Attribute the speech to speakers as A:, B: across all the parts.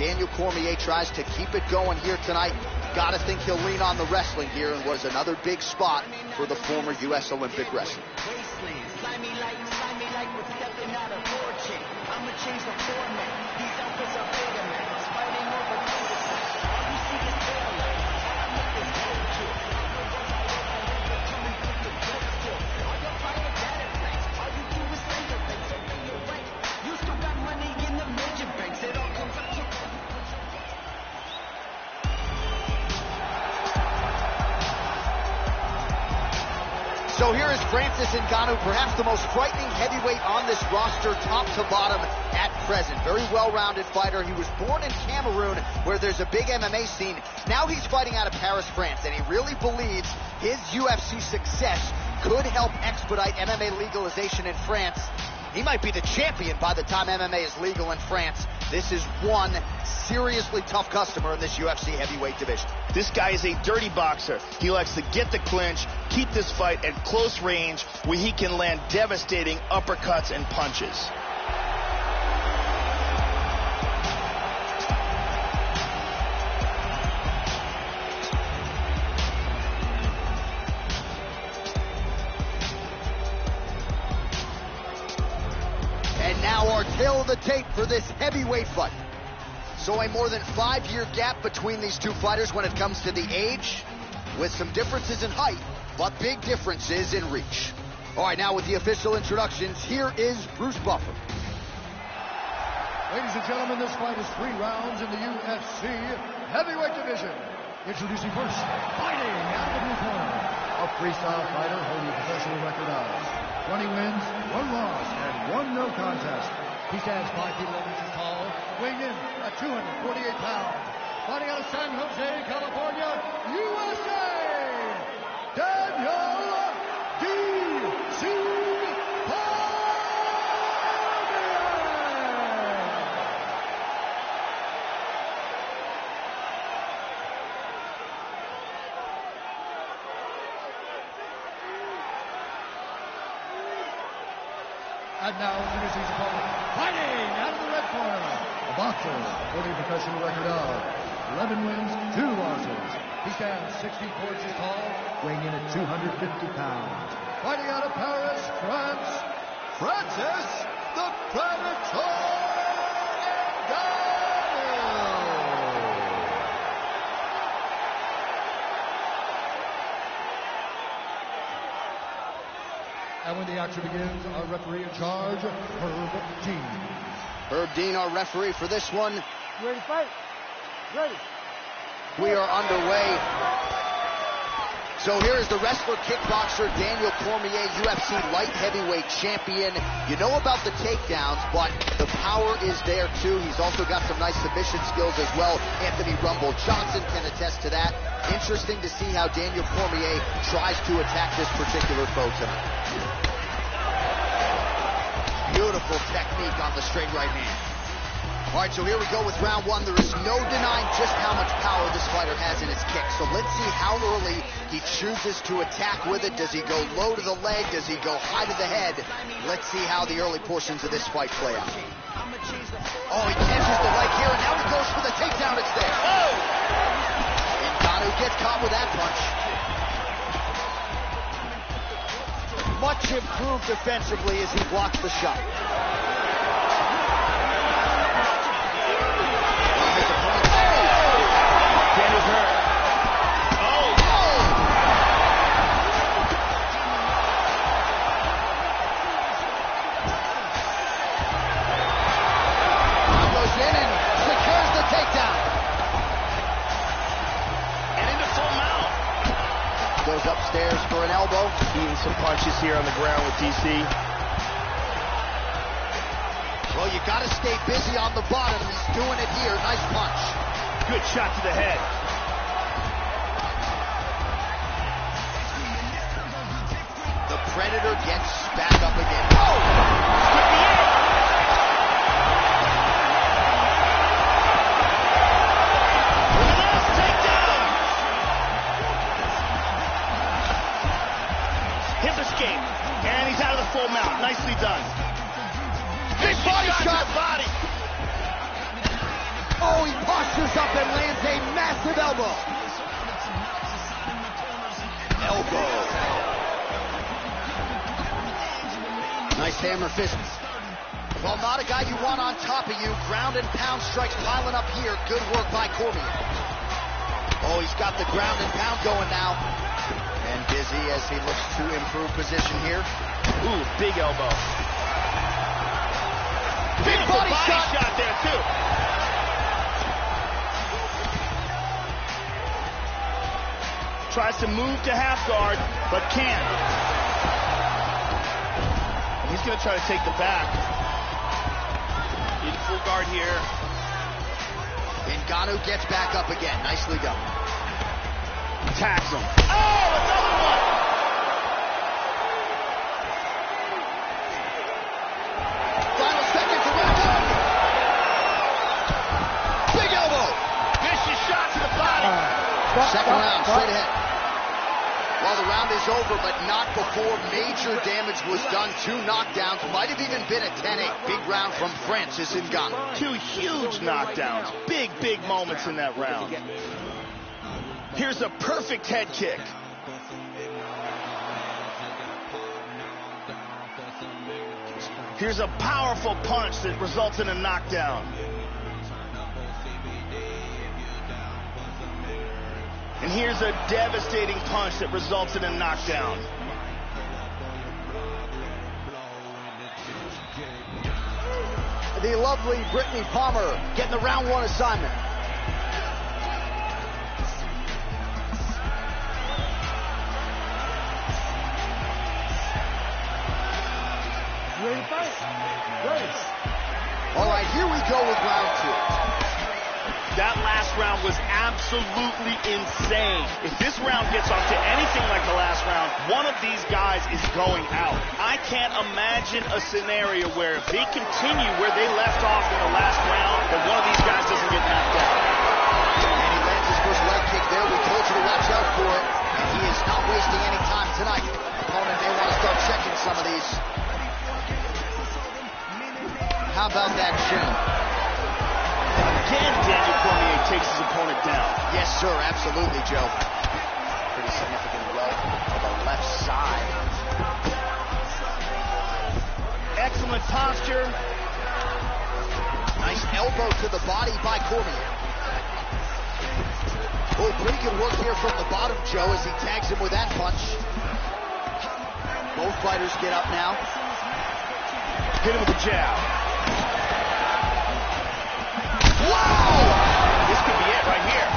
A: Daniel Cormier tries to keep it going here tonight. Gotta think he'll lean on the wrestling here, and was another big spot for the former U.S. Olympic wrestler. So here is Francis Ngannou, perhaps the most frightening heavyweight on this roster, top to bottom at present. Very well-rounded fighter. He was born in Cameroon, where there's a big MMA scene. Now he's fighting out of Paris, France, and he really believes his UFC success could help expedite MMA legalization in France. He might be the champion by the time MMA is legal in France. This is one seriously tough customer in this UFC heavyweight division.
B: This guy is a dirty boxer. He likes to get the clinch, keep this fight at close range where he can land devastating uppercuts and punches.
A: And now our tail of the tape for this heavyweight fight. So a more than 5-year gap between these two fighters when it comes to the age, with some differences in height, but big differences in reach. All right, now with the official introductions, here is Bruce Buffer.
C: Ladies and gentlemen, this fight is 3 rounds in the UFC heavyweight division. Introducing first, fighting out of the blue corner, a freestyle fighter holding a professional record of 20 wins, 1 loss, and 1 no contest. He stands 5 feet 11 inches tall, weighing in at 248 pounds. Fighting out of San Jose, California, USA, Daniel D.C. And now introducing his opponent, fighting out of the red corner, a boxer holding a professional record of 11 wins, 2 losses. He stands 6 feet 4 inches tall, weighing in at 250 pounds. Fighting out of Paris, France, Francis the Predator Ngannou. And when the action begins, our referee in charge, Herb Dean.
A: Herb Dean, our referee for this one.
D: You ready to fight? Ready.
A: We are underway. So here is the wrestler kickboxer Daniel Cormier, UFC light heavyweight champion. You know about the takedowns, but the power is there too. He's also got some nice submission skills as well. Anthony Rumble Johnson can attest to that. Interesting to see how Daniel Cormier tries to attack this particular foe tonight. Beautiful technique on the straight right hand. All right, so here we go with round 1. There is no denying just how much power this fighter has in his kick. So let's see how early he chooses to attack with it. Does he go low to the leg? Does he go high to the head? Let's see how the early portions of this fight play out. Oh, he catches the leg here, and now he goes for the takedown. It's there. Oh! Ngannou gets caught with that punch. Much improved defensively as he blocks the shot.
B: Daniel's hurt. Oh!
A: Goes in and secures the takedown.
B: And into full mount.
A: Goes upstairs for an elbow.
B: Eating some punches here on the ground with DC.
A: Well, you got to stay busy on the bottom. He's doing it here. Nice punch.
B: Good shot to the head.
A: The Predator gets back up again. Oh!
B: Could be it. Last takedown. Hip escape. And he's out of the full mount. Nicely done.
A: Big body shot.
B: Body.
A: Oh, he Reaches up and lands a massive elbow. Elbow. Nice hammer fist. Well, not a guy you want on top of you. Ground and pound strikes piling up here. Good work by Cormier. Oh, he's got the ground and pound going now. And busy as he looks to improve position here.
B: Ooh, big elbow.
A: Big body shot
B: there, too. Tries to move to half guard, but can't. He's going to try to take the back. In full guard here.
A: Ngannou gets back up again. Nicely done.
B: Attacks him. Oh, another one!
A: Final seconds to wrap up. Big elbow.
B: Vicious shot to the body.
A: Second round, straight ahead. Well, the round is over, but not before major damage was done. 2 knockdowns, might have even been a 10-8. Big round from Francis Ngannou.
B: 2 huge knockdowns. Big, big moments in that round. Here's a perfect head kick. Here's a powerful punch that results in a knockdown. And here's a devastating punch that results in a knockdown.
A: The lovely Brittany Palmer getting the round 1 assignment.
D: Ready to fight? Ready.
A: All right, here we go with round 2.
B: That last round was absolutely insane. If this round gets off to anything like the last round, one of these guys is going out. I can't imagine a scenario where if they continue where they left off in the last round, that one of these guys doesn't get knocked out.
A: And he lands his first leg kick there. We told you to watch out for it. And he is not wasting any time tonight. Opponent may want to start checking some of these. How about that shin?
B: Again, Daniel Cormier takes his opponent down.
A: Yes, sir, absolutely, Joe. Pretty significant blow to the left side.
B: Excellent posture.
A: Nice elbow to the body by Cormier. Oh, pretty good work here from the bottom, Joe, as he tags him with that punch. Both fighters get up now.
B: Hit him with a jab.
A: Wow!
B: This could be it right here.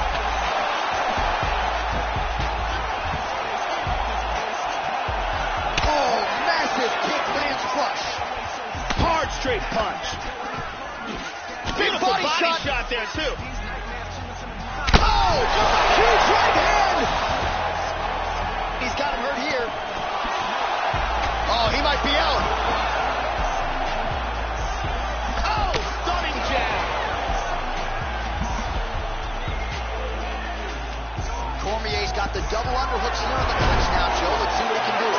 A: Oh, massive kick lands flush.
B: Hard straight punch. Beautiful
A: body
B: shot there, too.
A: Oh, huge right hand. He's got him hurt here. Oh, he might be out.
B: Oh, stunning jab.
A: Cormier's got the double underhooks here in the punch now, Joe. Let's see what he can do.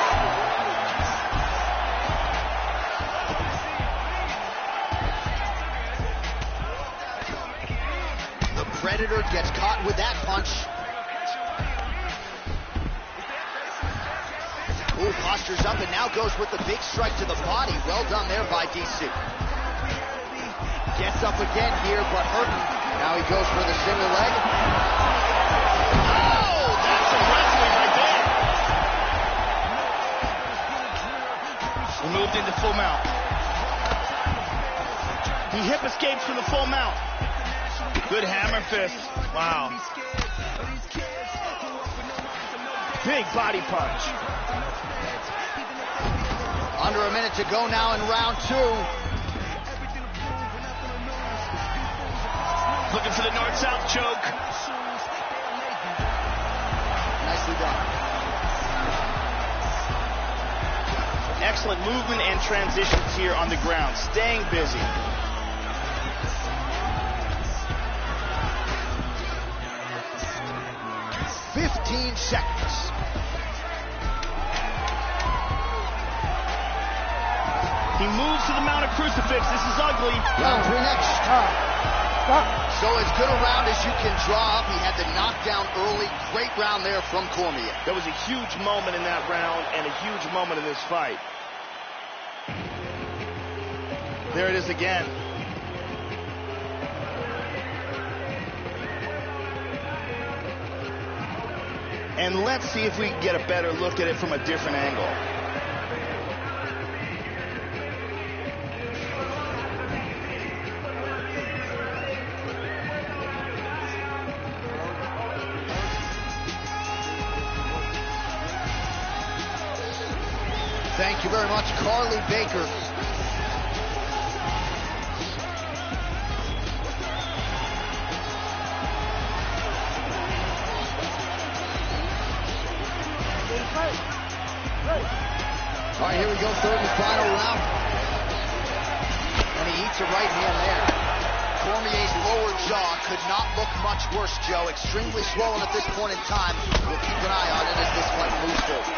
A: The Predator gets caught with that punch. Ooh, postures up and now goes with the big strike to the body. Well done there by DC. Gets up again here, but hurting. Now he goes for the single leg.
B: Oh, that's some wrestling right there. He moved into full mount. He hip escapes from the full mount. Good hammer fist. Wow. Big body punch.
A: Under a minute to go now in round 2.
B: Looking for the north-south choke.
A: Nicely done.
B: Excellent movement and transitions here on the ground. Staying busy.
A: $15 seconds.
B: He moves to the mount of crucifix. This is ugly.
A: Round 3 next.
D: Stop.
A: So as good a round as you can draw up. He had the knockdown early. Great round there from Cormier.
B: There was a huge moment in that round and a huge moment in this fight. There it is again. And let's see if we can get a better look at it from a different angle.
A: Thank you very much, Carly Baker. All right, here we go, third and final round. And he eats a right hand there. Cormier's lower jaw could not look much worse, Joe. Extremely swollen at this point in time. We'll keep an eye on it as this fight moves forward.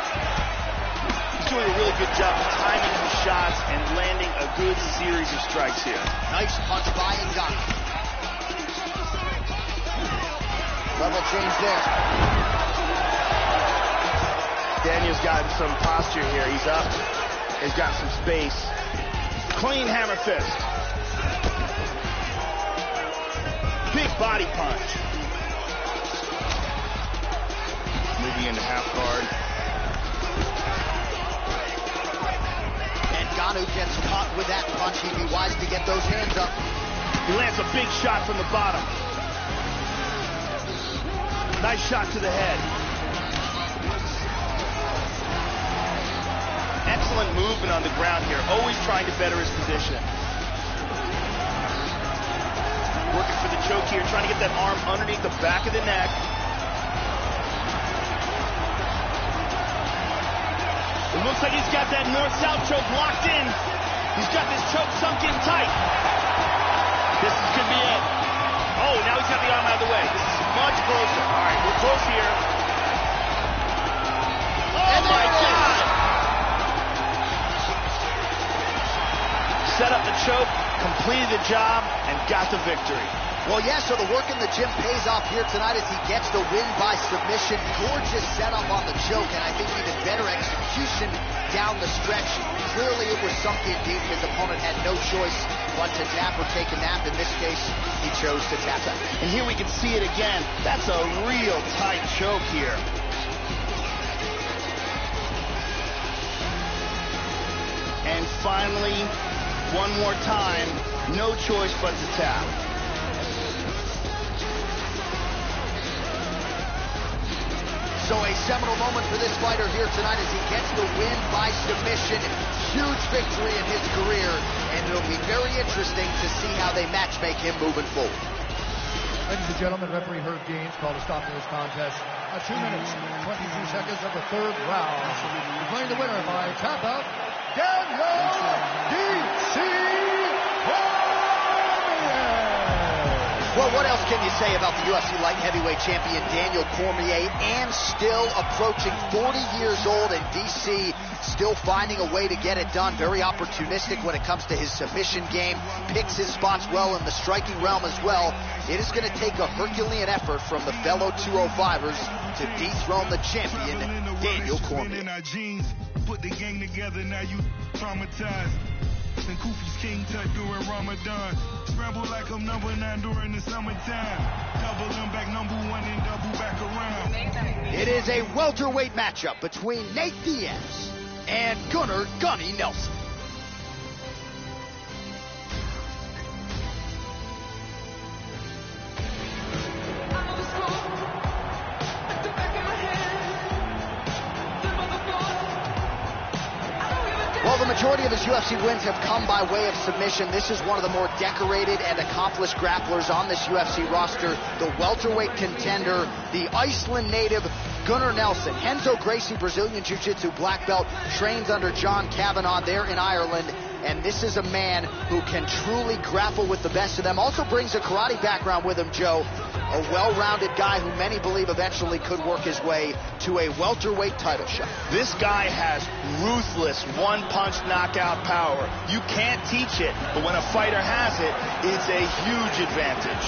B: He's doing a really good job of timing his shots and landing a good series of strikes here.
A: Nice punch by Ngannou. Level change there.
B: Daniel's gotten some posture here. He's up. He's got some space. Clean hammer fist. Big body punch. Moving into half guard.
A: Ngannou gets caught with that punch. He'd be wise to get those hands up.
B: He lands a big shot from the bottom. Nice shot to the head. Excellent movement on the ground here. Always trying to better his position. Working for the choke here, trying to get that arm underneath the back of the neck. It looks like he's got that north-south choke locked in. He's got this choke sunk in tight. This could be it. Oh, now he's got the arm out of the way. This is much closer. All right, we're close here. Oh, my God! Set up the choke, completed the job, and got the victory.
A: Well, yeah, so the work in the gym pays off here tonight as he gets the win by submission. Gorgeous setup on the choke, and I think even better execution down the stretch. Clearly it was sunk in deep. His opponent had no choice but to tap or take a nap. In this case, he chose to tap that.
B: And here we can see it again. That's a real tight choke here. And finally, one more time, no choice but to tap.
A: So a seminal moment for this fighter here tonight as he gets the win by submission. Huge victory in his career, and it'll be very interesting to see how they matchmake him moving forward.
C: Ladies and gentlemen, referee Herb Gaines called a stop to this contest at 2 minutes, 22 seconds of the third round. Declaring the winner by tap out, Daniel D.C. Cormier.
A: Well, what else can you say about the UFC light heavyweight champion Daniel Cormier, and still approaching 40 years old, and DC still finding a way to get it done. Very opportunistic when it comes to his submission game, picks his spots well in the striking realm as well. It is going to take a Herculean effort from the fellow 205ers to dethrone the champion, Daniel Cormier.
E: Put the gang together, now you traumatized. And Kofi's King Tut during Ramadan. Scramble like I'm number 9 during the summertime. Doubling back number 1 and double back around.
A: It is a welterweight matchup between Nate Diaz and Gunnar Gunny Nelson. Well, the majority of his UFC wins have come by way of submission. This is one of the more decorated and accomplished grapplers on this UFC roster. The welterweight contender, the Iceland native Gunnar Nelson. Renzo Gracie, Brazilian Jiu-Jitsu black belt, trains under John Kavanagh there in Ireland. And this is a man who can truly grapple with the best of them. Also brings a karate background with him, Joe. A well-rounded guy who many believe eventually could work his way to a welterweight title shot.
B: This guy has ruthless one-punch knockout power. You can't teach it, but when a fighter has it, it's a huge advantage.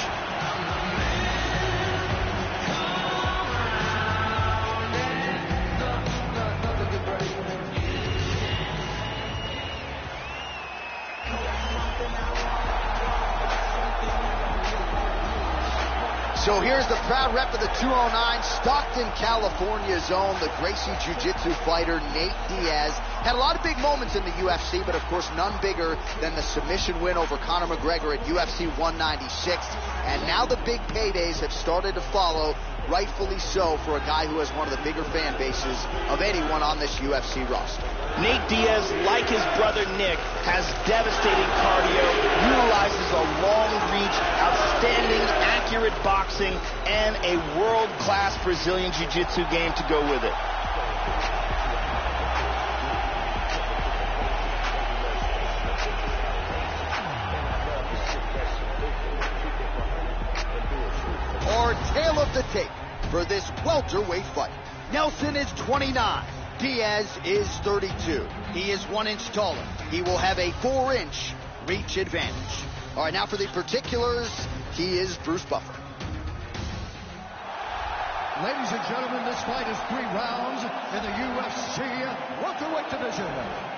A: So here's the proud rep of the 209, Stockton, California zone, the Gracie Jiu-Jitsu fighter, Nate Diaz. Had a lot of big moments in the UFC, but of course none bigger than the submission win over Conor McGregor at UFC 196. And now the big paydays have started to follow, rightfully so, for a guy who has one of the bigger fan bases of anyone on this UFC roster.
B: Nate Diaz, like his brother Nick, has devastating cardio, utilizes a long reach, outstanding, accurate boxing, and a world-class Brazilian Jiu-Jitsu game to go with it.
A: Our tale of the tape for this welterweight fight. Nelson is 29. Diaz is 32. He is 1 inch taller. He will have a 4-inch reach advantage. All right, now for the particulars, he is Bruce Buffer.
C: Ladies and gentlemen, this fight is 3 rounds in the UFC welterweight division.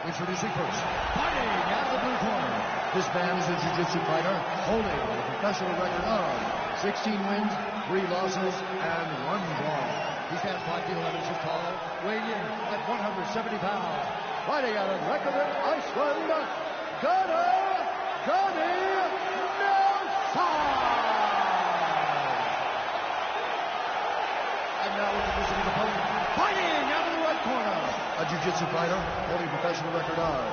C: Introducing first, fighting out of the blue corner. This man is a jiu-jitsu fighter holding a professional record of 16 wins, 3 losses, and 1 draw. He stands 5 feet 11 inches tall, weighing in at 170 pounds. Fighting out of Reykjavik, Iceland, Gunnar Nelson! And now introducing his opponent, fighting out of the red corner. A jiu-jitsu fighter holding a professional record of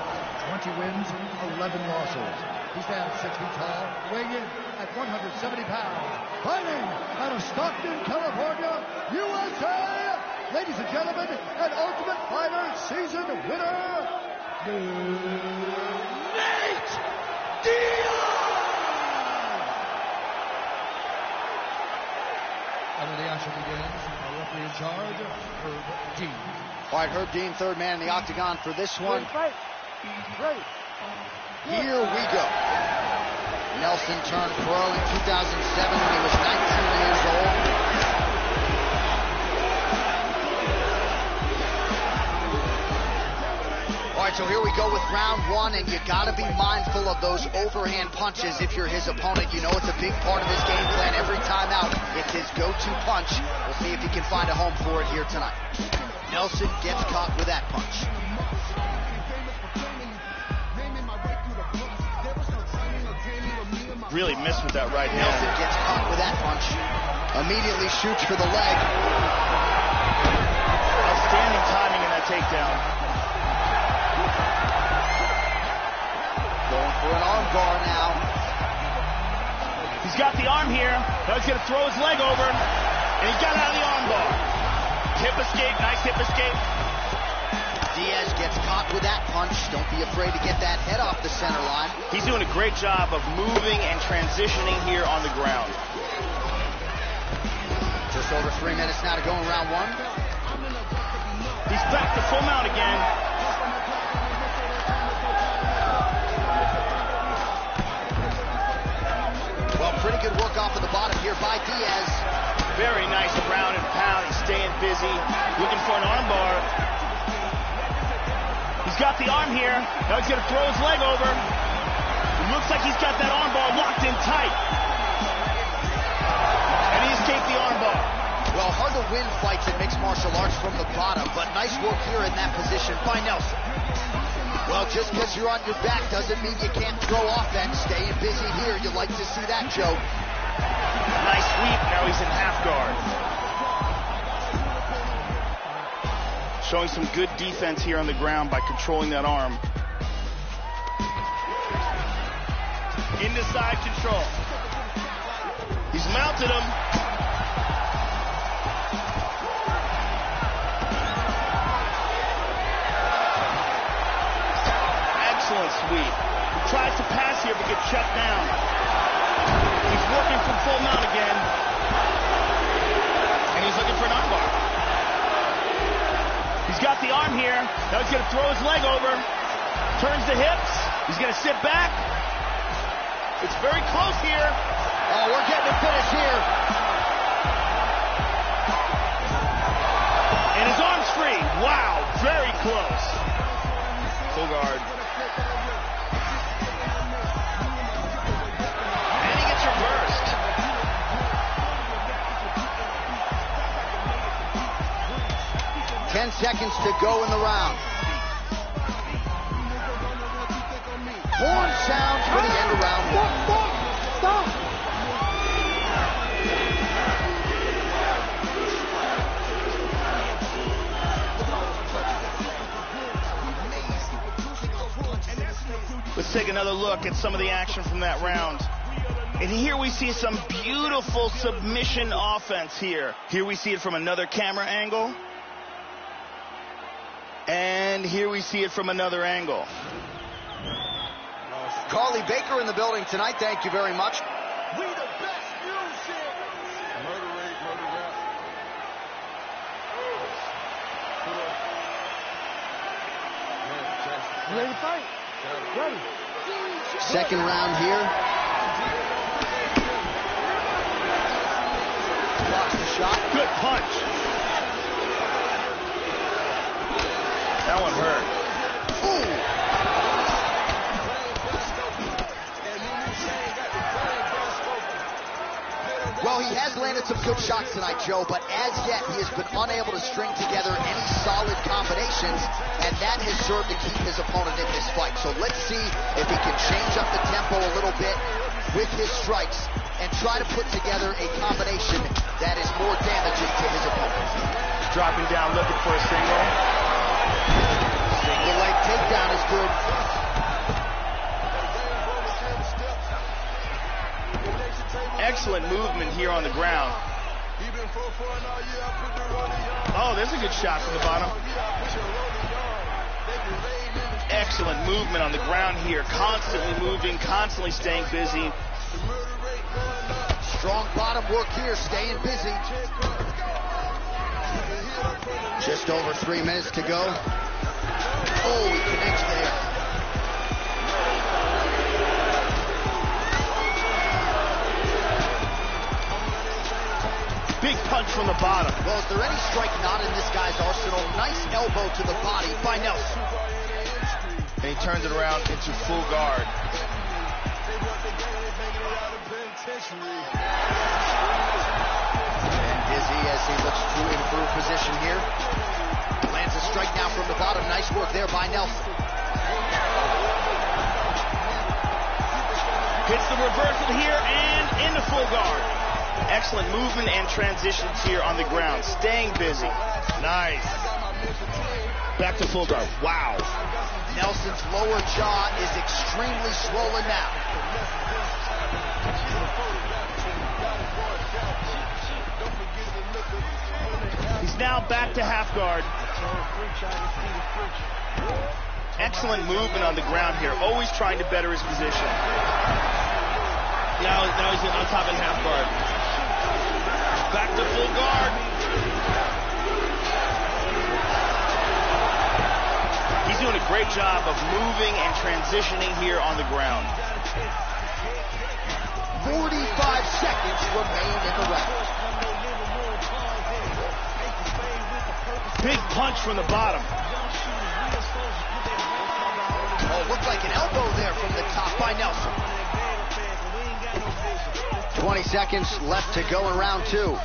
C: 20 wins, 11 losses. He stands 6 feet tall, weighing in at 170 pounds. Fighting out of Stockton, California, USA. Ladies and gentlemen, an Ultimate Fighter season winner, Nate Diaz! And when the action begins, our referee in charge, Herb Dean.
A: All right, Herb Dean, third man in the octagon for this one.
D: Ready.
A: Here we go. Nelson turned pro in 2007 when he was 19 years old. All right, so here we go with round 1, and you got to be mindful of those overhand punches if you're his opponent. You know it's a big part of his game plan every time out. It's his go-to punch. We'll see if he can find a home for it here tonight. Nelson gets caught with that punch.
B: Really missed with that right hand.
A: Nelson gets caught with that punch. Immediately shoots for the leg.
B: Outstanding timing in that takedown.
A: Going for an arm bar now.
B: He's got the arm here. Now he's going to throw his leg over. And he got out of the arm bar. Hip escape, nice hip escape.
A: Diaz gets caught with that punch. Don't be afraid to get that head off the center line.
B: He's doing a great job of moving and transitioning here on the ground.
A: Just over 3 minutes now to go in round 1.
B: He's back to full mount again.
A: Well, pretty good work off of the bottom here by Diaz.
B: Very nice ground and pound. He's staying busy, looking for an arm bar. He's got the arm here. Now he's going to throw his leg over. It looks like he's got that arm bar locked in tight. And he escaped the arm bar.
A: Well, hard to win fights in mixed martial arts from the bottom, but nice work here in that position by Nelson. Well, just because you're on your back doesn't mean you can't throw offense. Staying busy here, you like to see that, Joe.
B: Nice sweep. Now he's in half guard. Showing some good defense here on the ground by controlling that arm. Into side control. He's mounted him. Excellent sweep. He tries to pass here but gets shut down. He's working from full mount again. And he's looking for an arm bar. He's got the arm here. Now he's going to throw his leg over. Turns the hips. He's going to sit back. It's very close here.
A: Oh, we're getting a finish here.
B: And his arm's free. Wow, very close. Full guard. And he gets reversed.
A: 10 seconds to go in the round. Horn sounds for the end of round one.
D: Stop!
B: Let's take another look at some of the action from that round. And here we see some beautiful submission offense here. Here we see it from another camera angle. And here we see it from another angle.
A: Carly Baker in the building tonight. Thank you very much.
E: We the best music. Murder rate, murder rap.
D: You ready to fight? Ready.
A: Second round here. Blocks the shot.
B: Good punch. That one hurt.
A: Ooh. Well, he has landed some good shots tonight, Joe, but as yet he has been unable to string together any solid combinations, and that has served to keep his opponent in this fight. So let's see if he can change up the tempo a little bit with his strikes and try to put together a combination that is more damaging to his opponent.
B: Dropping down, looking for a single.
A: Single leg takedown is good.
B: Excellent movement here on the ground. Oh, there's a good shot from the bottom. Excellent movement on the ground here. Constantly moving, constantly staying busy.
A: Strong bottom work here, staying busy. Just over 3 minutes to go. Oh, he connects there.
B: Big punch from the bottom.
A: Well, is there any strike not in this guy's arsenal? Nice elbow to the body by Nelson.
B: And he turns it around into full guard.
A: And dizzy as he looks to improve position here. Lands a strike now from the bottom. Nice work there by Nelson.
B: Hits the reversal here and into full guard. Excellent movement and transitions here on the ground. Staying busy. Nice. Back to full guard. Wow.
A: Nelson's lower jaw is extremely swollen now.
B: He's now back to half guard. Excellent movement on the ground here. Always trying to better his position. Now he's on top in half guard. Back to full guard. He's doing a great job of moving and transitioning here on the ground.
A: 45 seconds remain in the round.
B: Big punch from the bottom.
A: Oh, looked like an elbow there from the top by Nelson. 20 seconds left to go in round two.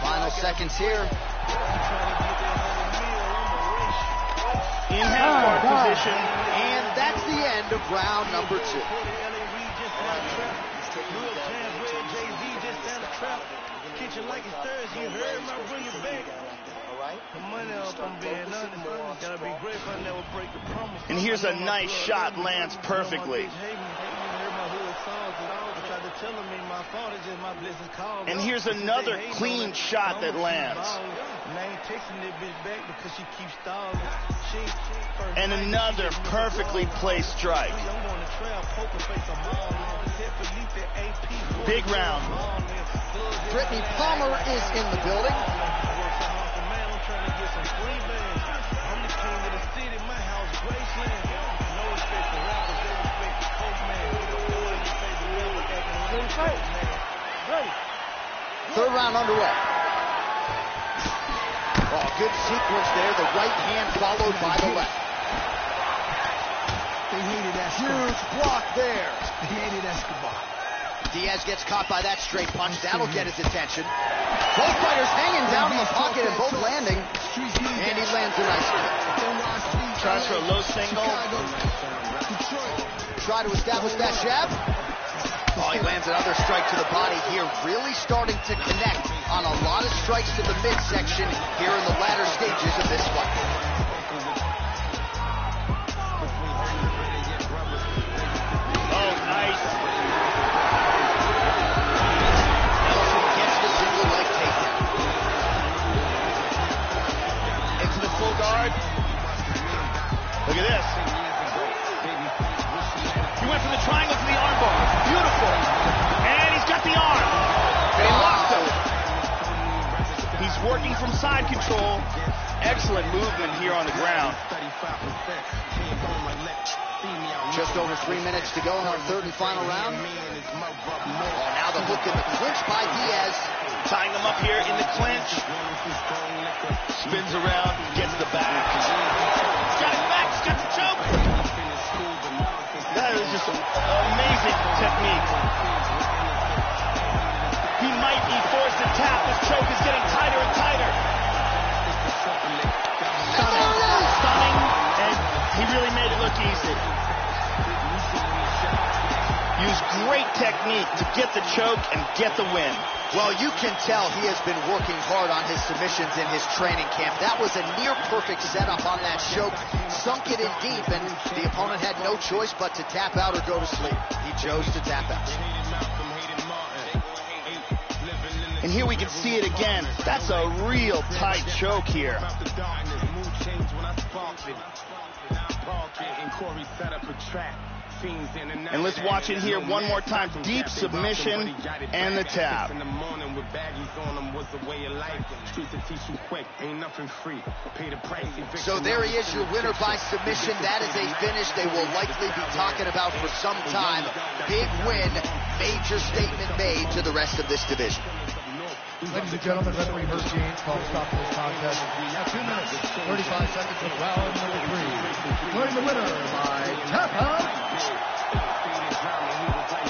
A: Final seconds here.
B: In half guard position.
A: And that's the end of round number two.
B: And here's a nice shot, lands perfectly. And here's another clean shot that lands. And another perfectly placed strike. Big round.
A: Brittany Palmer is in the building. Third round underway. Oh, good sequence there. The right hand followed by the left.
D: They hated Escobar.
A: Huge block there.
D: They hated Escobar.
A: Diaz gets caught by that straight punch. That'll get his attention. Both fighters hanging down in the pocket and both landing. And he lands a nice kick.
B: Tries for a low single.
A: Try to establish that jab. Oh, he lands another strike to the body here. Really starting to connect on a lot of strikes to the midsection here in the latter stages of this fight.
B: Oh, nice.
A: Nelson gets the single leg takedown.
B: Into the full guard. Look at this. He went from the triangle to the armbar. Beautiful. And he's got the arm. They locked him. He's working from side control. Excellent movement here on the ground.
A: Just over 3 minutes to go in our third and final round. Oh, now the hook in the clinch by Diaz.
B: Tying him up here in the clinch. Spins around, gets the back. He's got his back, he's got the choke. That is just amazing technique. He might be forced to tap. This choke is getting tighter and tighter. Stunning, and he really made it look easy. Used great technique to get the choke and get the win.
A: Well, you can tell he has been working hard on his submissions in his training camp. That was a near-perfect setup on that choke. Sunk it in deep, and the opponent had no choice but to tap out or go to sleep. He chose to tap out.
B: And here we can see it again. That's a real tight choke here. And let's watch it here one more time. Deep submission and the tap.
A: So there he is, your winner by submission. That is a finish they will likely be talking about for some time. Big win, major statement made to the rest of this division.
C: Ladies and gentlemen, referee Herb James called stop to this contest at 2 minutes, 35 seconds of round number 3. Declaring the winner by tap out,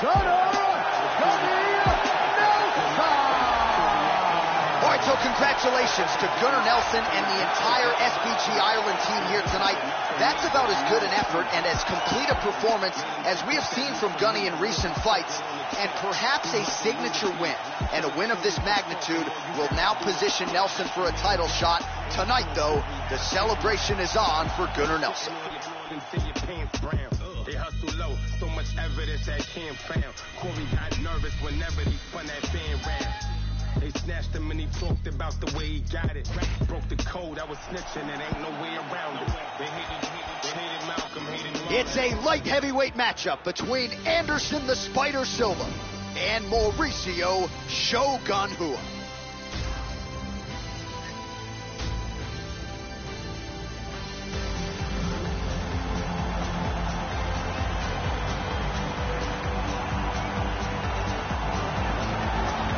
C: Gunnar Nelson!
A: All right, so congratulations to Gunnar Nelson and the entire SBG Ireland team here tonight. That's about as good an effort and as complete a performance as we have seen from Gunny in recent fights, and perhaps a signature win. And a win of this magnitude will now position Nelson for a title shot. Tonight, though, the celebration is on for Gunnar Nelson.
F: They hustle low, so much evidence that can't found. Corey got nervous whenever he spun that fan round. They snatched him and he talked about the way he got it. Broke the code, I was snitching, and ain't no way around it. They hated Malcolm, hated Martin.
A: It's a light heavyweight matchup between Anderson the Spider Silva and Mauricio Shogun Rua.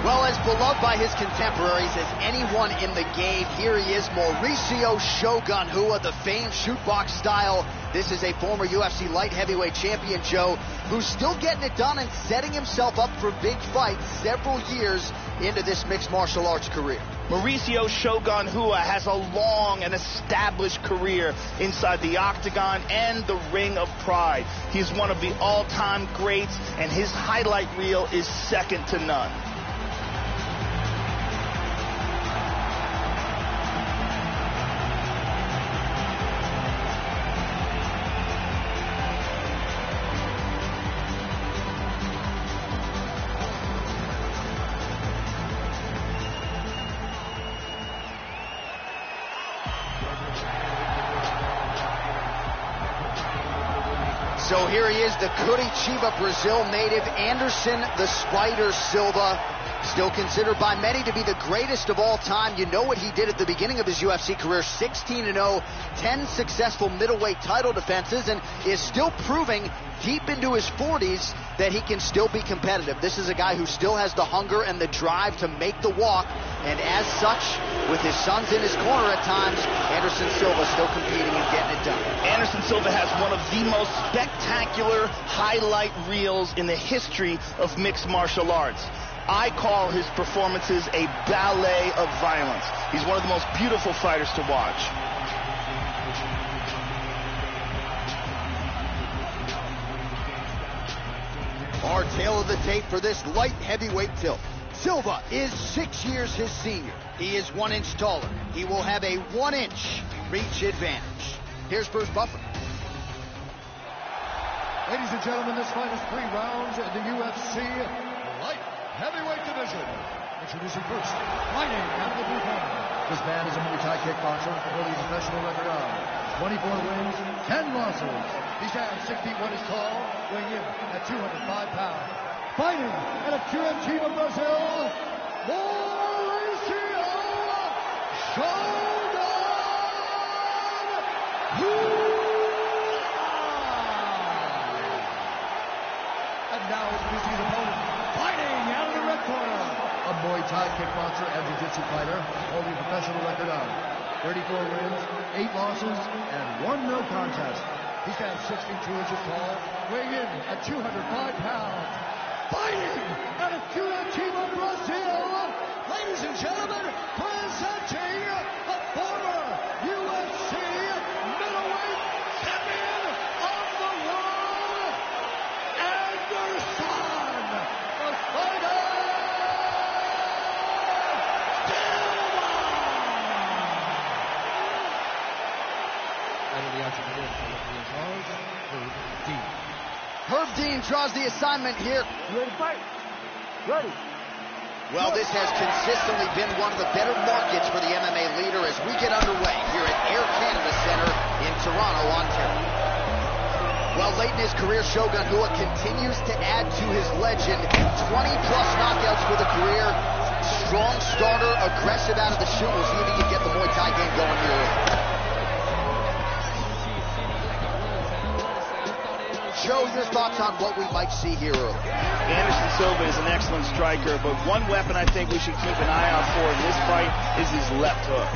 A: Well, as beloved by his contemporaries as anyone in the game, here he is, Mauricio Shogun Rua, the famed shootbox style. This is a former UFC light heavyweight champion, Joe, who's still getting it done and setting himself up for big fights several years into this mixed martial arts career.
B: Mauricio Shogun Rua has a long and established career inside the octagon and the Ring of Pride. He's one of the all-time greats, and his highlight reel is second to none.
A: So here he is, the Curitiba, Brazil native, Anderson the Spider Silva. Still considered by many to be the greatest of all time. You know what he did at the beginning of his UFC career, 16-0, 10 successful middleweight title defenses, and is still proving deep into his 40s that he can still be competitive. This is a guy who still has the hunger and the drive to make the walk, and as such, with his sons in his corner at times, Anderson Silva still competing and getting it done.
B: Anderson Silva has one of the most spectacular highlight reels in the history of mixed martial arts. I call his performances a ballet of violence. He's one of the most beautiful fighters to watch.
A: Our tale of the tape for this light heavyweight tilt. Silva is 6 years his senior. He is 1 inch taller. He will have a 1 inch reach advantage. Here's Bruce Buffer.
C: Ladies and gentlemen, this fight is 3 rounds in the UFC light heavyweight division. Introducing first, fighting out of the blue corner. This man is a Muay Thai kickboxer holding a professional record of 24 wins, 10 losses. He stands 6 feet 1 inches tall, weighing in at 205 pounds. Fighting out of QM Team of Brazil, Mauricio Shogun Ruiz. And now introducing his opponent, fighting out of the red corner, a Muay Thai kickboxer and jiu-jitsu fighter holding a professional record of 34 wins, 8 losses, and 1 no contest. He stands 6 feet 2 inches tall, weighing in at 205 pounds. Fighting out of QM Team of Brazil, ladies and gentlemen, presenting the former UFC middleweight champion of the world, Anderson the Spider Silva. And the action begins. Herb Dean.
A: Herb Dean draws the assignment here.
D: You ready to fight? Ready.
A: Well, this has consistently been one of the better markets for the MMA leader as we get underway here at Air Canada Centre in Toronto, Ontario. Well, late in his career, Shogun Rua continues to add to his legend. 20-plus knockouts for the career. Strong starter, aggressive out of the chute. We'll see if he can get the Muay Thai game going here early. Joe, your thoughts on what we might see here early?
B: Anderson Silva is an excellent striker, but one weapon I think we should keep an eye out for in this fight is his left hook.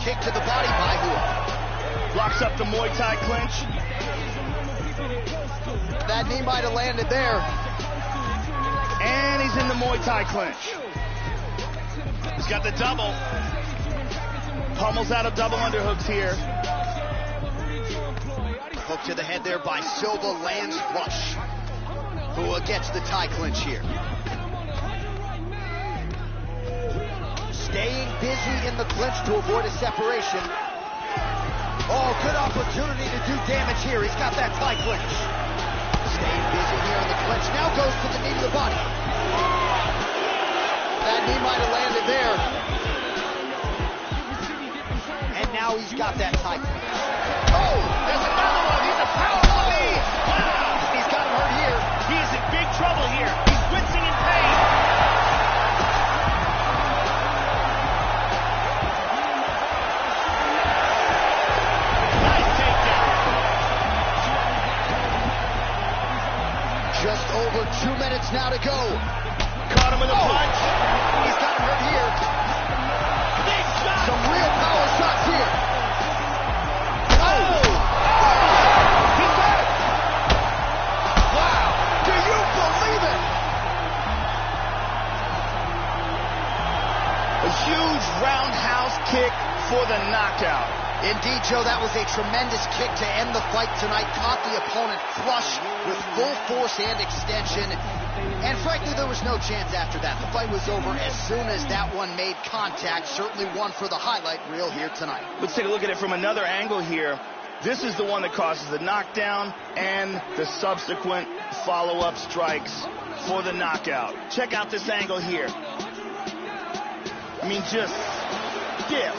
A: Kick to the body by Rua.
B: Blocks up the Muay Thai clinch.
A: That knee might have landed there.
B: And he's in the Muay Thai clinch. He's got the double. Pummels out of double underhooks here.
A: Hook to the head there by Silva, lands flush. Rua gets the tie clinch here. Staying busy in the clinch to avoid a separation. Oh, good opportunity to do damage here. He's got that tie clinch. Staying busy here in the clinch. Now goes to the knee to the body. That knee might have landed there. And now he's got that tie clinch. Oh, there's another one. He's a powerful knee. Wow. He's got him hurt here.
B: He is in big trouble here. He's wincing in pain. Nice takedown.
A: Just over 2 minutes now to go.
B: Caught him with a punch.
A: He's got him hurt here.
B: Big shot.
A: Some real power shots here.
B: Huge roundhouse kick for the knockout.
A: Indeed, Joe, that was a tremendous kick to end the fight tonight. Caught the opponent flush with full force and extension. And frankly, there was no chance after that. The fight was over as soon as that one made contact. Certainly one for the highlight reel here tonight.
B: Let's take a look at it from another angle here. This is the one that causes the knockdown and the subsequent follow-up strikes for the knockout. Check out this angle here. I mean, just stiff.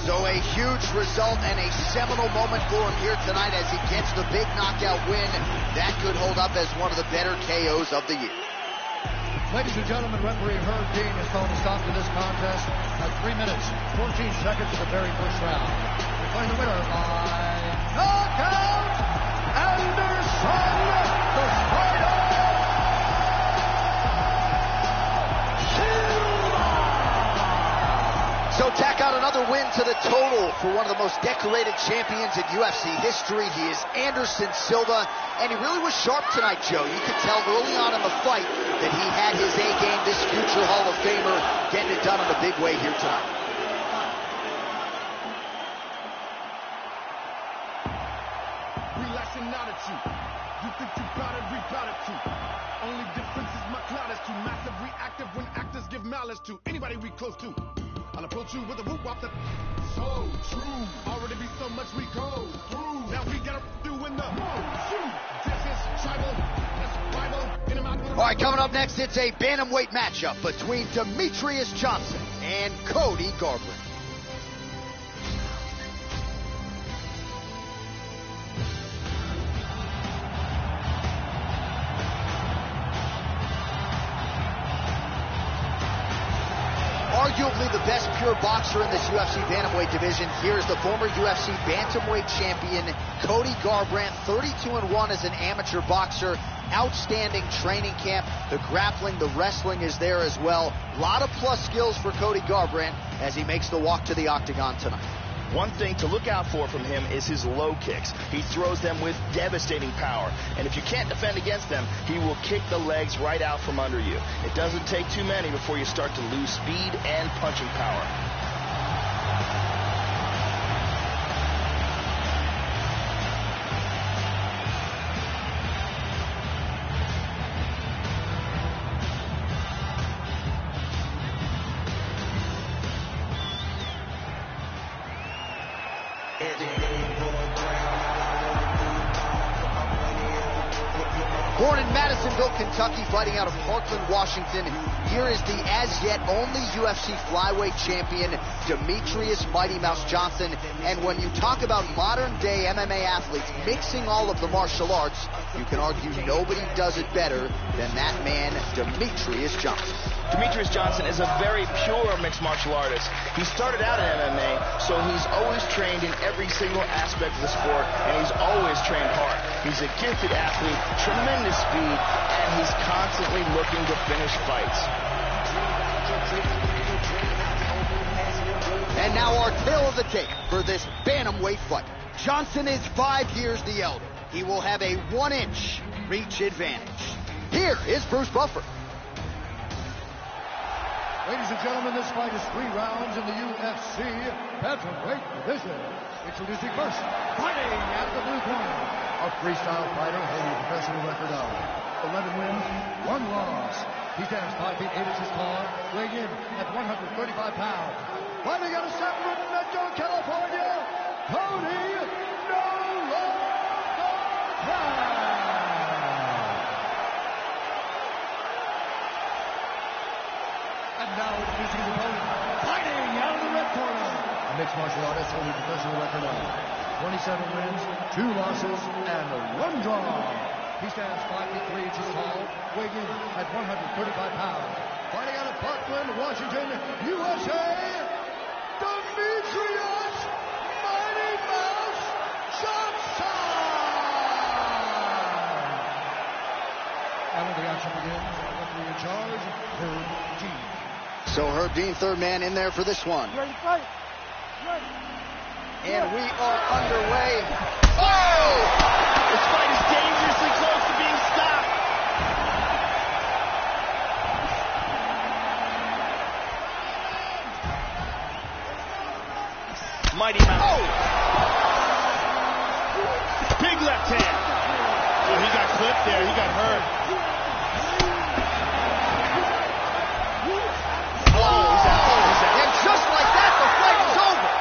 A: So a huge result and a seminal moment for him here tonight as he gets the big knockout win. That could hold up as one of the better KOs of the year.
C: Ladies and gentlemen, referee Herb Dean has thrown a stop to this contest at 3 minutes, 14 seconds of the very first round. The declaring the winner by knockout, Anderson the Spider Silva.
A: So tack out another win to the total for one of the most decorated champions in UFC history. He is Anderson Silva, and he really was sharp tonight, Joe. You could tell early on in the fight that he had his A game, this future Hall of Famer, getting it done in a big way here tonight.
F: Relaxing attitude. You think you got it, we got it too. Only difference is my cloud is too massive, reactive when actors give malice to anybody we close to. I'll approach you with a whoop wop that so true. Already be so much we go through. Now we gotta do in the shoot. This is tribal, this rival.
A: All right, coming up next, it's a bantamweight matchup between Demetrious Johnson and Cody Garbrandt. Arguably the best pure boxer in this UFC bantamweight division. Here's the former UFC bantamweight champion, Cody Garbrandt, 32-1 as an amateur boxer. Outstanding training camp. The grappling, the wrestling is there as well. A lot of plus skills for Cody Garbrandt as he makes the walk to the octagon tonight.
B: One thing to look out for from him is his low kicks. He throws them with devastating power. And if you can't defend against them, he will kick the legs right out from under you. It doesn't take too many before you start to lose speed and punching power.
A: Born in Madisonville, Kentucky, fighting out of Parkland, Washington, here is the as-yet only UFC flyweight champion, Demetrious Mighty Mouse Johnson. And when you talk about modern-day MMA athletes mixing all of the martial arts, you can argue nobody does it better than that man, Demetrious Johnson.
B: Demetrious Johnson is a very pure mixed martial artist. He started out in MMA, so he's always trained in every single aspect of the sport, and he's always trained hard. He's a gifted athlete, tremendous speed, and he's constantly looking to finish fights.
A: And now our tale of the tape for this bantamweight fight. Johnson is 5 years the elder. He will have a 1-inch reach advantage. Here is Bruce Buffer.
C: Ladies and gentlemen, this fight is 3 rounds in the UFC bantamweight division. Introducing first, fighting out of the blue corner, a freestyle fighter holding a professional record of 11 wins, 1 loss. He stands 5 feet 8 inches tall, weighing in at 135 pounds. Fighting out of Sacramento, California, Cody No Love. And now introducing his opponent, fighting out of the red corner, a mixed martial artist holding a professional record of 27 wins, 2 losses, and 1 draw. He stands 5 feet 3 inches tall, weighing in at 135 pounds. Fighting out of Parkland, Washington, USA, Demetrious Mighty Mouse Johnson! And when the action begins, referee in charge, Herb Dean.
A: So Herb Dean, third man in there for this one.
D: Ready to fight? Ready.
A: And we are underway. Oh!
B: This fight is dangerously close to being stopped. Mighty Mouse.
A: Oh!
B: Big left hand. Oh, he got clipped there. He got hurt. Oh, he's out. He's out.
A: And just like that, the fight is over.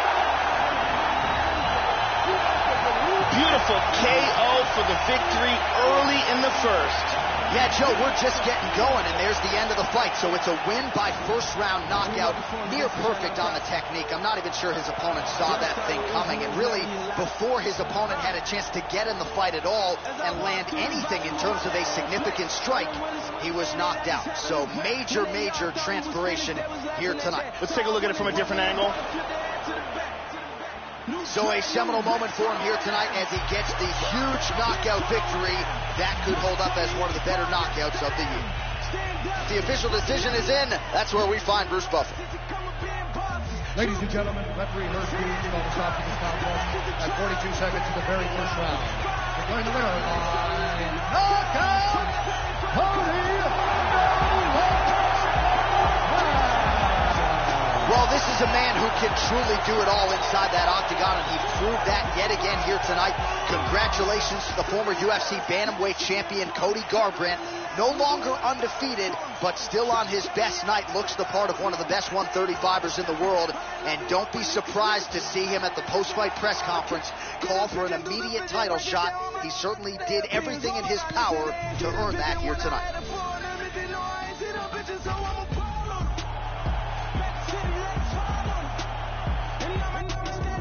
B: Beautiful KO for the victory early in the first.
A: Yeah, Joe, we're just getting going, and there's the end of the fight. So it's a win by first-round knockout, near perfect on the technique. I'm not even sure his opponent saw that thing coming, and really, before his opponent had a chance to get in the fight at all and land anything in terms of a significant strike, he was knocked out. So major, major transpiration here tonight.
B: Let's take a look at it from a different angle.
A: So a seminal moment for him here tonight as he gets the huge knockout victory. That could hold up as one of the better knockouts of the year. The official decision is in. That's where we find Bruce Buffer.
C: Ladies and gentlemen, referee Herb Dean called a stop to this contest at 42 seconds in the very first round. Declaring the winner by knockout, Cody
A: Well, this is a man who can truly do it all inside that octagon, and he proved that yet again here tonight. Congratulations to the former UFC bantamweight champion Cody Garbrandt. No longer undefeated, but still on his best night. Looks the part of one of the best 135ers in the world. And don't be surprised to see him at the post-fight press conference call for an immediate title shot. He certainly did everything in his power to earn that here tonight.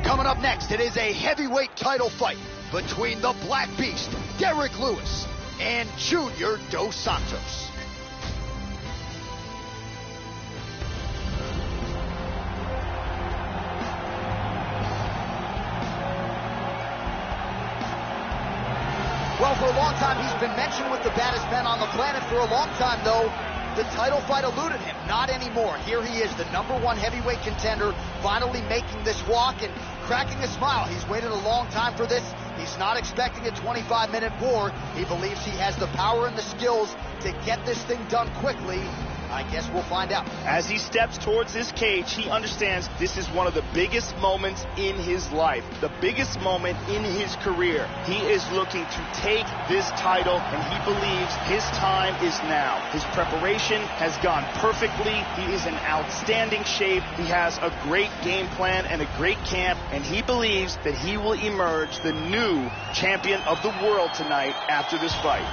A: Coming up next, it is a heavyweight title fight between the Black Beast, Derrick Lewis, and Junior Dos Santos. Well, for a long time, he's been mentioned with the baddest men on the planet. For a long time, though, the title fight eluded him. Not anymore. Here he is, the #1 heavyweight contender, finally making this walk and cracking a smile. He's waited a long time for this. He's not expecting a 25-minute war. He believes he has the power and the skills to get this thing done quickly. I guess we'll find out.
B: As he steps towards this cage, he understands this is one of the biggest moments in his life, the biggest moment in his career. He is looking to take this title, and he believes his time is now. His preparation has gone perfectly. He is in outstanding shape. He has a great game plan and a great camp, and he believes that he will emerge the new champion of the world tonight after this fight.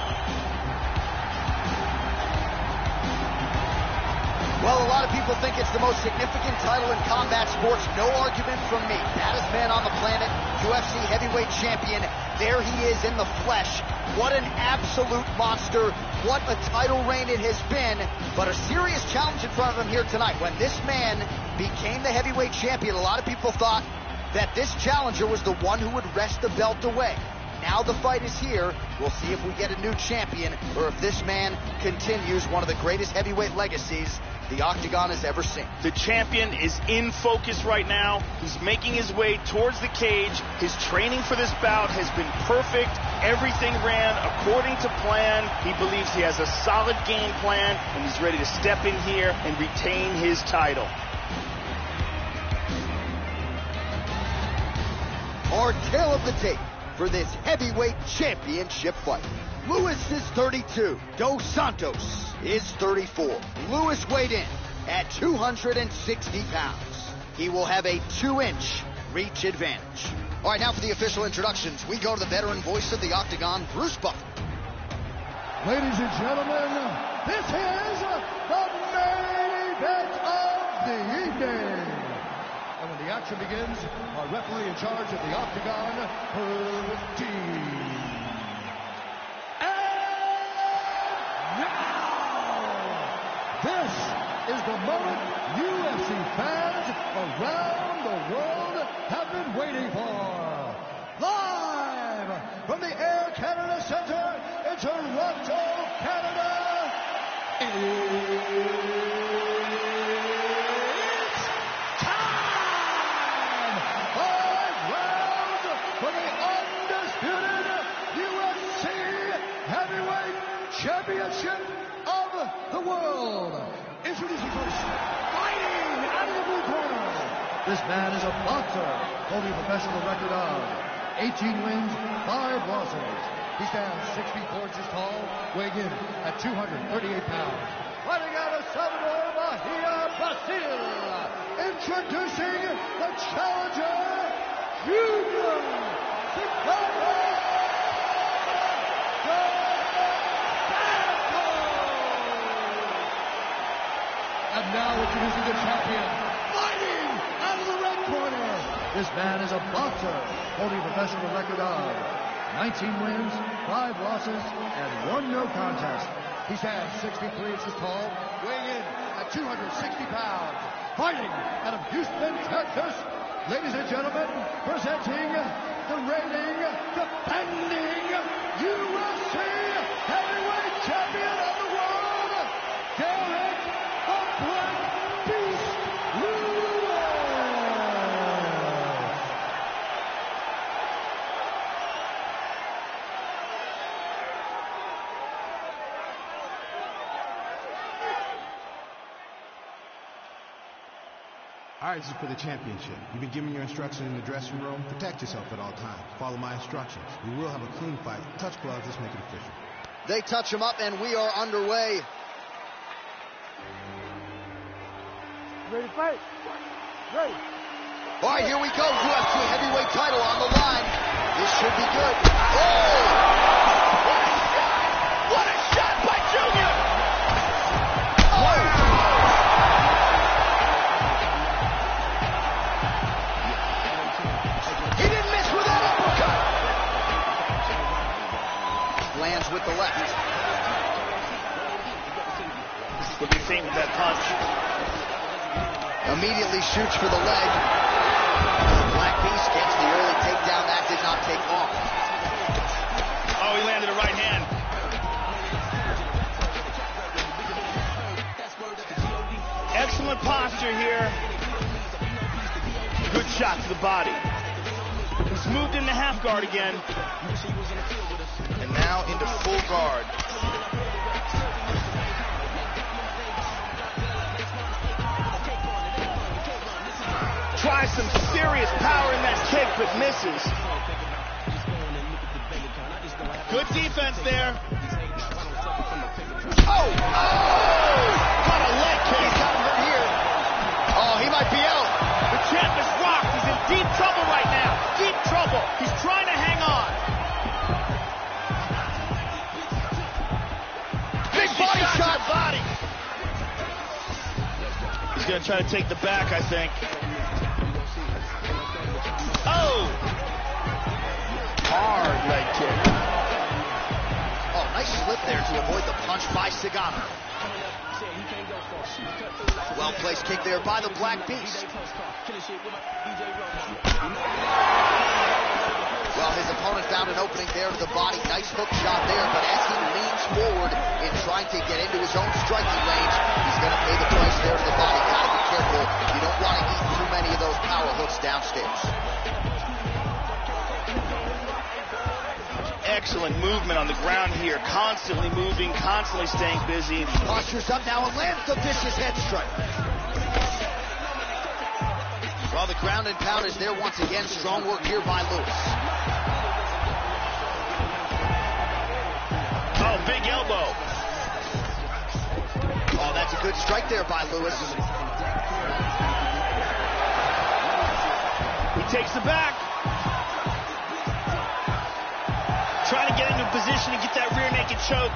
A: Well, a lot of people think it's the most significant title in combat sports. No argument from me. Baddest man on the planet, UFC heavyweight champion. There he is in the flesh. What an absolute monster. What a title reign it has been. But a serious challenge in front of him here tonight. When this man became the heavyweight champion, a lot of people thought that this challenger was the one who would wrest the belt away. Now the fight is here. We'll see if we get a new champion or if this man continues one of the greatest heavyweight legacies the Octagon has ever seen.
B: The champion is in focus right now. He's making his way towards the cage. His training for this bout has been perfect. Everything ran according to plan. He believes he has a solid game plan, and he's ready to step in here and retain his title.
A: Our tale of the tape for this heavyweight championship fight. Lewis is 32. Dos Santos is 34. Lewis weighed in at 260 pounds. He will have a 2-inch reach advantage. All right, now for the official introductions, we go to the veteran voice of the Octagon, Bruce Buffer.
C: Ladies and gentlemen, this is the main event of the evening. And when the action begins, our referee in charge of the Octagon, Herb Dean. And now, this is the moment UFC fans around the world have been waiting for. Live from the Air Canada Centre in Toronto, Canada, it's time! 5 rounds for the undisputed UFC Heavyweight Championship of the world. Introducing first, fighting out of the blue corner. This man is a boxer, holding a professional record of 18 wins, 5 losses. He stands 6 feet 4 inches tall, weighing in at 238 pounds. Fighting out of Salvador Bahia, Brazil. Introducing the challenger, Junior Dos Santos. And now introducing the champion, fighting out of the red corner. This man is a boxer, holding a professional record of 19 wins, 5 losses, and 1 no contest. He stands 6 feet 3 inches tall, weighing in at 260 pounds. Fighting out of Houston, Texas, Ladies and gentlemen, presenting the reigning, defending UFC heavyweight champion of the world, Derek the Black Beast Lewis.
G: All right, this is for the championship. You've been given your instructions in the dressing room. Protect yourself at all times. Follow my instructions. We will have a clean fight. Touch gloves. Let's make it official.
A: They touch him up, and we are underway.
D: Ready to fight? Ready.
A: All right, here we go. UFC heavyweight title on the line. This should be good. Oh! What a shot by Junior! Oh! He didn't miss with that uppercut. Lands with the left.
B: What do you think of that punch?
A: Immediately shoots for the leg. Black Beast gets the early takedown. That did not take long.
B: Oh, he landed a right hand. Excellent posture here. Good shot to the body. He's moved into half guard again. And now into full guard. Tries some serious power in that kick, but misses. Good defense there.
A: Oh! Got a leg kick. He's got him from here. Oh, he might be out.
B: The champ is rocked. He's in deep trouble right now. Deep trouble. He's trying to hang on.
A: Big body shot.
B: Body. He's going to try to take the back, I think. Oh!
A: Hard leg kick. Oh, nice slip there to avoid the punch by Sagano. Well-placed kick there by the Black Beast. Well, his opponent found an opening there to the body. Nice hook shot there, but as he leans forward in trying to get into his own striking range, he's going to pay the price there to the body. Got to be careful. You don't want to eat too many of those power hooks downstairs.
B: Excellent movement on the ground here. Constantly moving, constantly staying busy.
A: Postures up now and lands the vicious head strike. Well, the ground and pound is there once again. Strong work here by Lewis.
B: Oh, big elbow.
A: Oh, that's a good strike there by Lewis.
B: He takes the back. Trying to get into a position to get that rear naked choke.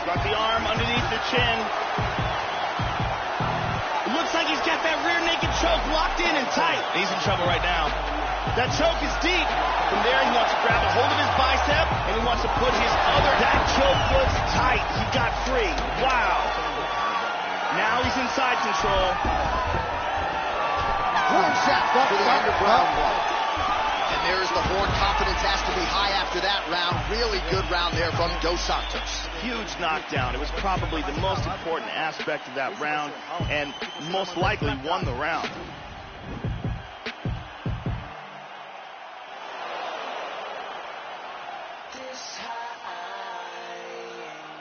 B: Got the arm underneath the chin. It looks like he's got that rear naked choke locked in and tight. He's in trouble right now. That choke is deep. From there, he wants to grab a hold of his bicep, and he wants to put his other. That choke was tight. He got free. Wow. Now he's inside control.
A: Horn shot for the end of round one. And there's the horn. Confidence has to be high after that round. Really good round there from Dos Santos.
B: Huge knockdown. It was probably the most important aspect of that round, and most likely won the round.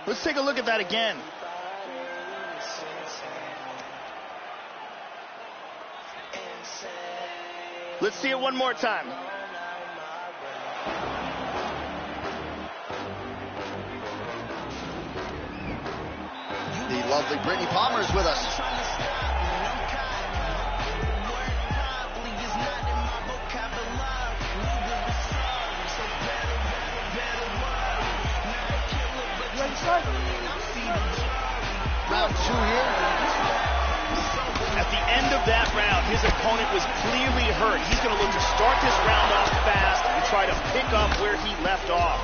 B: Let's take a look at that again. Let's see it one more time.
A: The lovely Brittany Palmer is with us. Round two here.
B: At the end of that round, his opponent was clearly hurt. He's going to look to start this round off fast and try to pick up where he left off.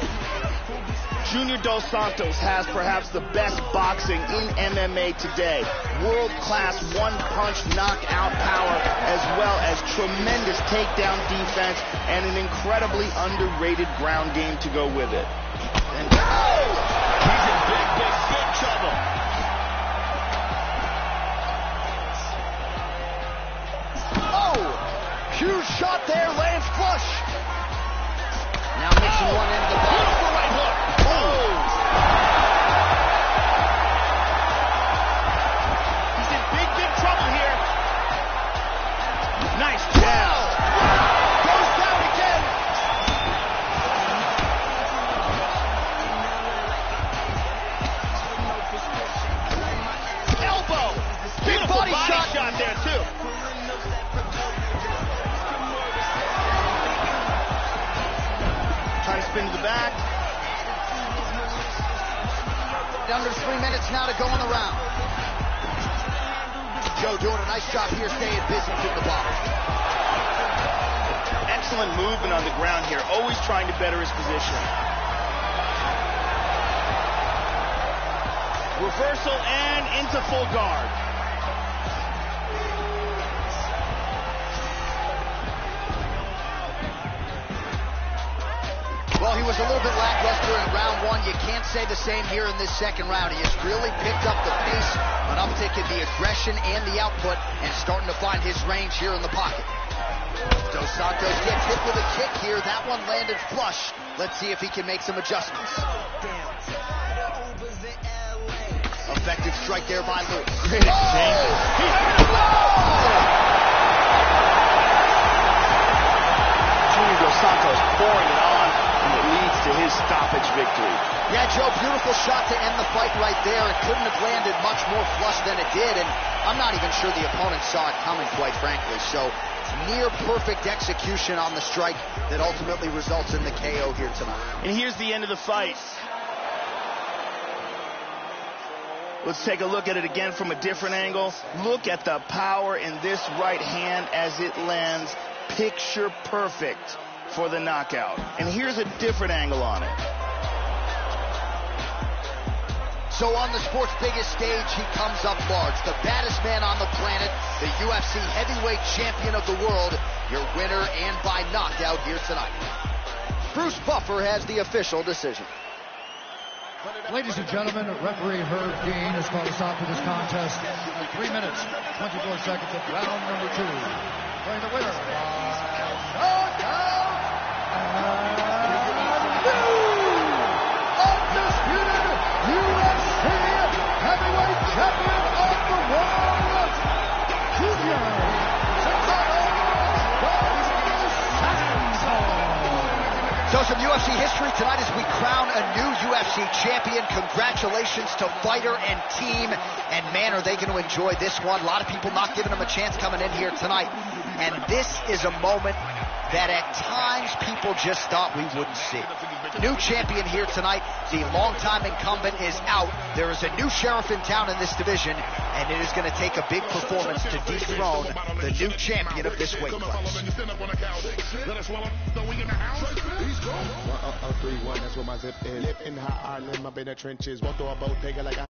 B: Junior Dos Santos has perhaps the best boxing in MMA today. World-class one-punch knockout power, as well as tremendous takedown defense and an incredibly underrated ground game to go with it. And he's in big trouble.
A: Huge shot there, lands flush. Now mixing one into the ball.
B: Beautiful right hook. He's in big trouble here. Nice jab.
A: Goes down again.
B: Elbow. Beautiful body shot there, too. Trying to spin to the back.
A: Under 3 minutes now to go in the round. Joe doing a nice job here, staying busy with the ball.
B: Excellent movement on the ground here, always trying to better his position. Reversal and into full guard.
A: Well, he was a little bit lackluster in round one. You can't say the same here in this second round. He has really picked up the pace, an uptick in the aggression and the output, and starting to find his range here in the pocket. Dos Santos gets hit with a kick here. That one landed flush. Let's see if he can make some adjustments. Effective strike there by Lewis.
B: Great exchanges. Junior Dos Santos pouring it on, and it leads to his stoppage victory.
A: Yeah, Joe, beautiful shot to end the fight right there. It couldn't have landed much more flush than it did, and I'm not even sure the opponent saw it coming, quite frankly. So, near perfect execution on the strike that ultimately results in the KO here tonight.
B: And here's the end of the fight. Let's take a look at it again from a different angle. Look at the power in this right hand as it lands picture perfect for the knockout. And here's a different angle on it.
A: So on the sport's biggest stage, he comes up large. The baddest man on the planet, the UFC heavyweight champion of the world, your winner and by knockout here tonight. Bruce Buffer has the official decision.
C: Ladies and gentlemen, referee Herb Dean has called a stop to this contest at 3 minutes, 24 seconds of round number 2. Playing the winner by knockout and undisputed UFC heavyweight champion of the world, Junior
A: So some UFC history tonight as we crown a new UFC champion. Congratulations to fighter and team. And man, are they going to enjoy this one. A lot of people not giving them a chance coming in here tonight. And this is a moment that at times people just thought we wouldn't see. New champion here tonight. The longtime incumbent is out. There is a new sheriff in town in this division, and it is going to take a big performance to dethrone the new champion of this weight class.
F: 3-1, that's where my zip is. Live in High Island, I've been in the trenches. Walk through a bodega like a